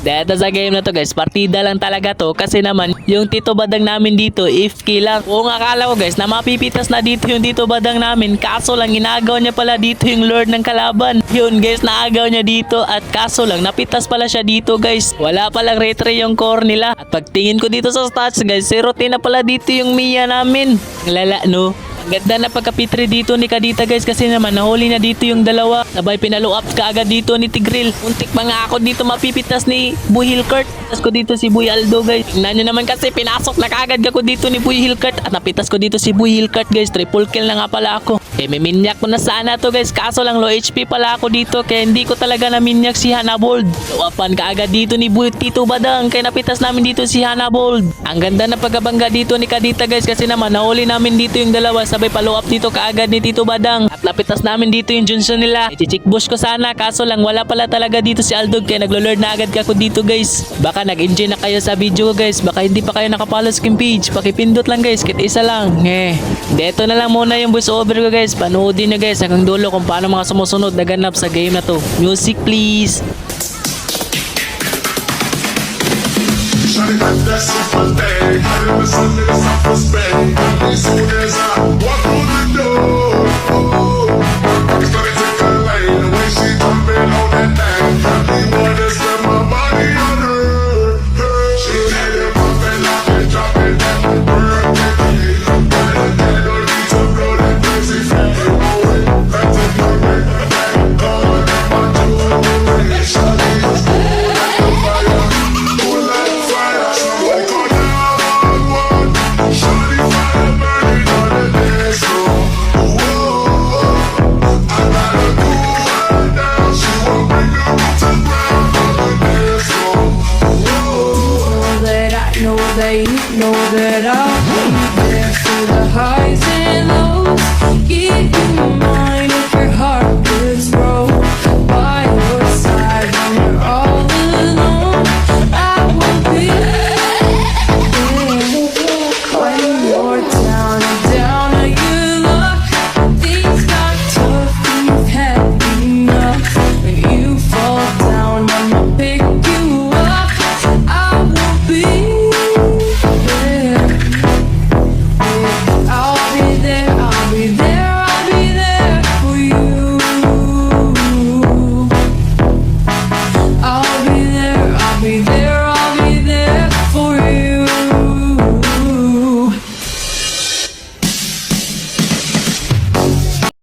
Dito sa game na to guys, partida lang talaga to kasi naman yung Tito Badang namin dito IFK lang. Kung akala ko guys na mapipitas na dito yung Tito Badang namin, kaso lang inagaw niya pala dito yung Lord ng kalaban. Yun guys, naagaw niya dito at kaso lang napitas pala siya dito guys. Wala palang retry yung core nila. At pagtingin ko dito sa stats guys, 0-10 na pala dito yung Mia namin. Lala no? Ang ganda na pagka-P3 dito ni Kadita guys kasi naman nahuli na dito yung dalawa. Sabay pinalo up ka agad dito ni Tigril. Muntik pa nga ako dito mapipitas ni Boy Hilkert. Pitas ko dito si Boy Aldo guys. Tingnan nyo naman kasi pinasok na kaagad ako dito ni Boy Hilkert. At napitas ko dito si Boy Hilkert guys. Triple kill na nga pala ako. May minyak ko na sana to guys. Kaso lang low HP pala ako dito. Kaya hindi ko talaga na minyak si Hanabold. Luwapan kaagad dito ni Boy Tito Badang. Kaya napitas namin dito si Hanabold. Ang ganda na pagkabangga dito ni Kadita guys. Kasi naman nahuli namin dito yung dalawa. Sabay follow up dito kaagad ni Tito Badang. At lapitas namin dito yung Junson nila. I-chick bush ko sana. Kaso lang wala pala talaga dito si Aldog. Kaya naglo-lord na agad ako dito guys. Baka nag-enjoy na kayo sa video ko guys. Baka hindi pa kayo nakapollow sa aking page. Pakipindot lang guys. Kit isa lang. Dito na lang muna yung voice over ko guys. Panoodin nyo guys hanggang dulo kung paano mga sumusunod na ganap sa game na to. Music please. Shawty got that super thing. Hot in the sun, nigga, stop for Spain. As soon as I walk through the door, I started to take a lane. The way she jumping on that thing, got me wanna spend my body on her. She had it popping, lock it, drop it down, burn it, got a head on me to blow that crazy feeling. Back to my ring, back on my jewelry. Shawty is cool like the fire, cool like fire. Like on that one, shawty fire burning on the dance floor. Whoa, I gotta cool her down. She won't bring the beat to ground on the dance floor. Whoa. That I know they know that I